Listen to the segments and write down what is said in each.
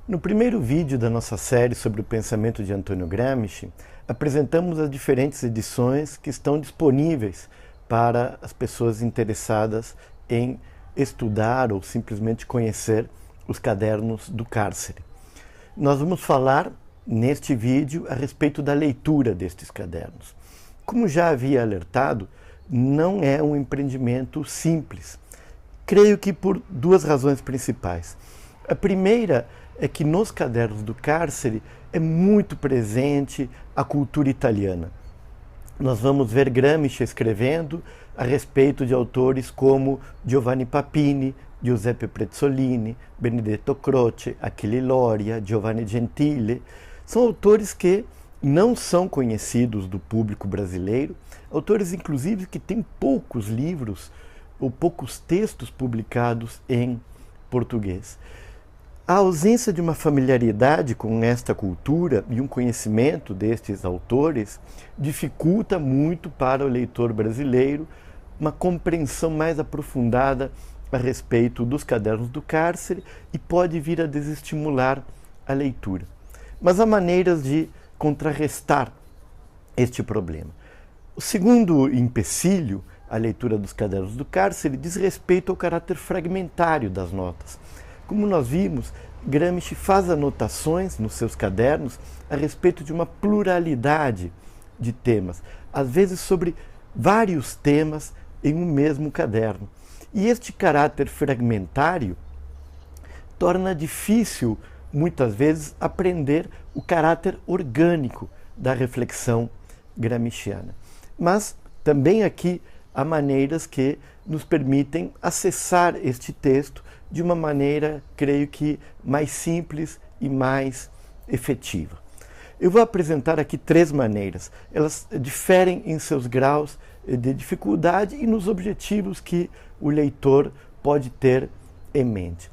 No primeiro vídeo da nossa série sobre o pensamento de Antônio Gramsci, apresentamos as diferentes edições que estão disponíveis para as pessoas interessadas em estudar ou simplesmente conhecer os cadernos do cárcere. Nós vamos falar neste vídeo a respeito da leitura destes cadernos. Como já havia alertado, não é um empreendimento simples. Creio que por duas razões principais. A primeira é que nos cadernos do cárcere é muito presente a cultura italiana. Nós vamos ver Gramsci escrevendo a respeito de autores como Giovanni Papini, Giuseppe Prezzolini, Benedetto Croce, Achille Loria, Giovanni Gentile. São autores que não são conhecidos do público brasileiro, autores inclusive que têm poucos livros ou poucos textos publicados em português. A ausência de uma familiaridade com esta cultura e um conhecimento destes autores dificulta muito para o leitor brasileiro uma compreensão mais aprofundada a respeito dos cadernos do cárcere e pode vir a desestimular a leitura. Mas há maneiras de contrarrestar este problema. O segundo empecilho à leitura dos cadernos do cárcere diz respeito ao caráter fragmentário das notas. Como nós vimos, Gramsci faz anotações nos seus cadernos a respeito de uma pluralidade de temas, às vezes sobre vários temas em um mesmo caderno. E este caráter fragmentário torna difícil, muitas vezes, aprender o caráter orgânico da reflexão gramsciana. Mas também aqui há maneiras que nos permitem acessar este texto de uma maneira, creio que, mais simples e mais efetiva. Eu vou apresentar aqui três maneiras. Elas diferem em seus graus de dificuldade e nos objetivos que o leitor pode ter em mente.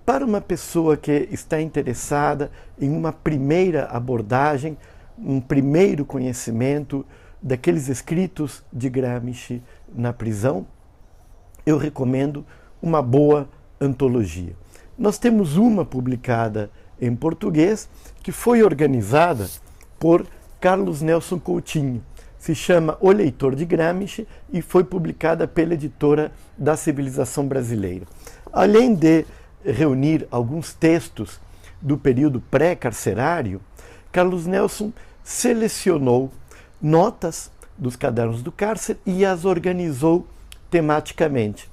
Para uma pessoa que está interessada em uma primeira abordagem, um primeiro conhecimento daqueles escritos de Gramsci na prisão, eu recomendo uma boa antologia. Nós temos uma publicada em português que foi organizada por Carlos Nelson Coutinho. Se chama O Leitor de Gramsci e foi publicada pela editora da Civilização Brasileira. Além de reunir alguns textos do período pré-carcerário, Carlos Nelson selecionou notas dos cadernos do cárcere e as organizou tematicamente.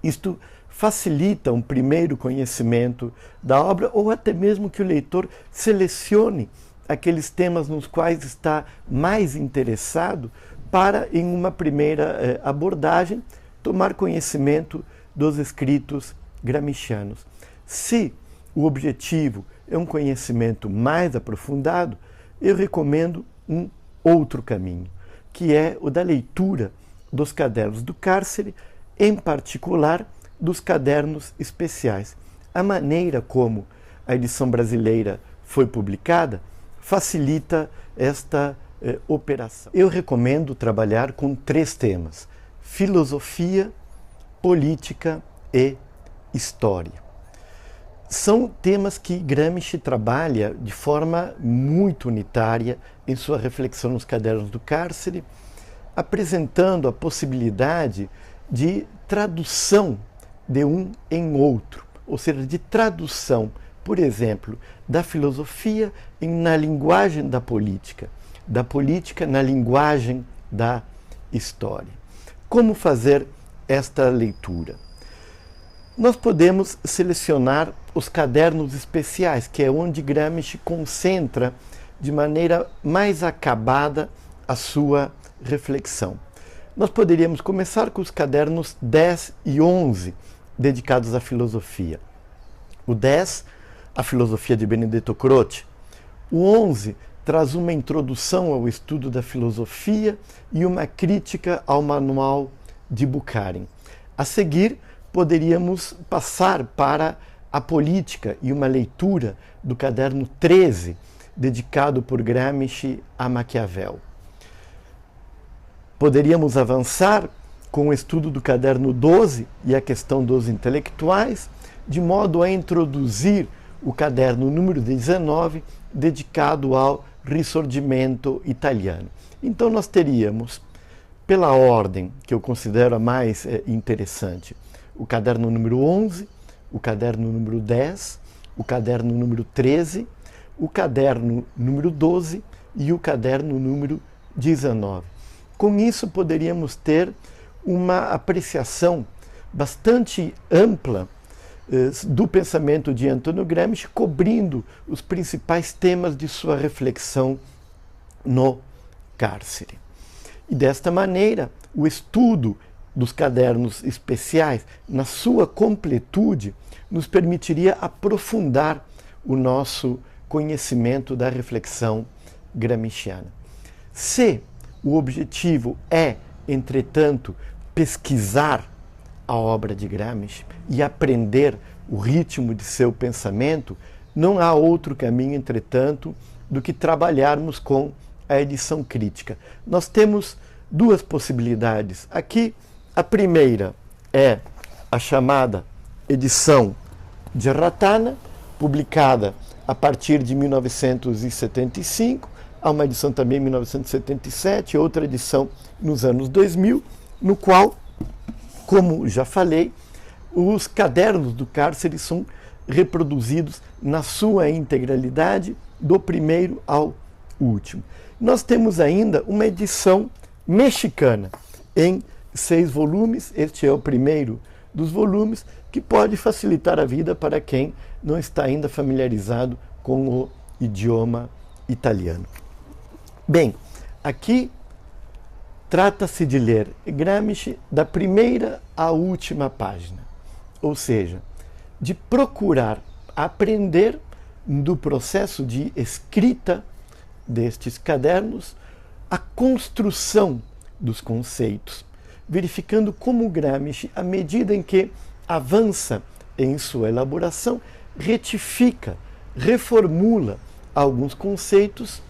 Isto facilita um primeiro conhecimento da obra ou até mesmo que o leitor selecione aqueles temas nos quais está mais interessado para, em uma primeira abordagem, tomar conhecimento dos escritos gramscianos. Se o objetivo é um conhecimento mais aprofundado, eu recomendo um outro caminho, que é o da leitura dos cadernos do cárcere, em particular dos cadernos especiais. A maneira como a edição brasileira foi publicada facilita esta operação. Eu recomendo trabalhar com três temas: filosofia, política e história. São temas que Gramsci trabalha de forma muito unitária em sua reflexão nos cadernos do cárcere, apresentando a possibilidade de tradução de um em outro, ou seja, de tradução, por exemplo, da filosofia na linguagem da política na linguagem da história. Como fazer esta leitura? Nós podemos selecionar os cadernos especiais, que é onde Gramsci concentra de maneira mais acabada a sua reflexão. Nós poderíamos começar com os cadernos 10 e 11, dedicados à filosofia. O 10, a filosofia de Benedetto Croce. O 11 traz uma introdução ao estudo da filosofia e uma crítica ao manual de Bukharin. A seguir, poderíamos passar para a política e uma leitura do caderno 13, dedicado por Gramsci a Maquiavel. Poderíamos avançar com o estudo do caderno 12 e a questão dos intelectuais, de modo a introduzir o caderno número 19, dedicado ao Risorgimento italiano. Então nós teríamos, pela ordem que eu considero a mais interessante, o caderno número 11, o caderno número 10, o caderno número 13, o caderno número 12 e o caderno número 19. Com isso, poderíamos ter uma apreciação bastante ampla do pensamento de Antônio Gramsci, cobrindo os principais temas de sua reflexão no cárcere. E desta maneira, o estudo dos cadernos especiais, na sua completude, nos permitiria aprofundar o nosso conhecimento da reflexão gramsciana. Se o objetivo é, entretanto, pesquisar a obra de Gramsci e aprender o ritmo de seu pensamento, não há outro caminho, entretanto, do que trabalharmos com a edição crítica. Nós temos duas possibilidades. Aqui, a primeira é a chamada edição de Ratana, publicada a partir de 1975, há uma edição também em 1977, outra edição nos anos 2000, no qual, como já falei, os cadernos do cárcere são reproduzidos na sua integralidade, do primeiro ao último. Nós temos ainda uma edição mexicana em 6 volumes, este é o primeiro dos volumes, que pode facilitar a vida para quem não está ainda familiarizado com o idioma italiano. Bem, aqui trata-se de ler Gramsci da primeira à última página, ou seja, de procurar aprender do processo de escrita destes cadernos a construção dos conceitos, verificando como Gramsci, à medida em que avança em sua elaboração, retifica, reformula alguns conceitos,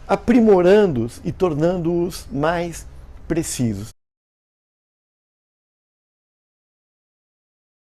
aprimorando-os e tornando-os mais precisos.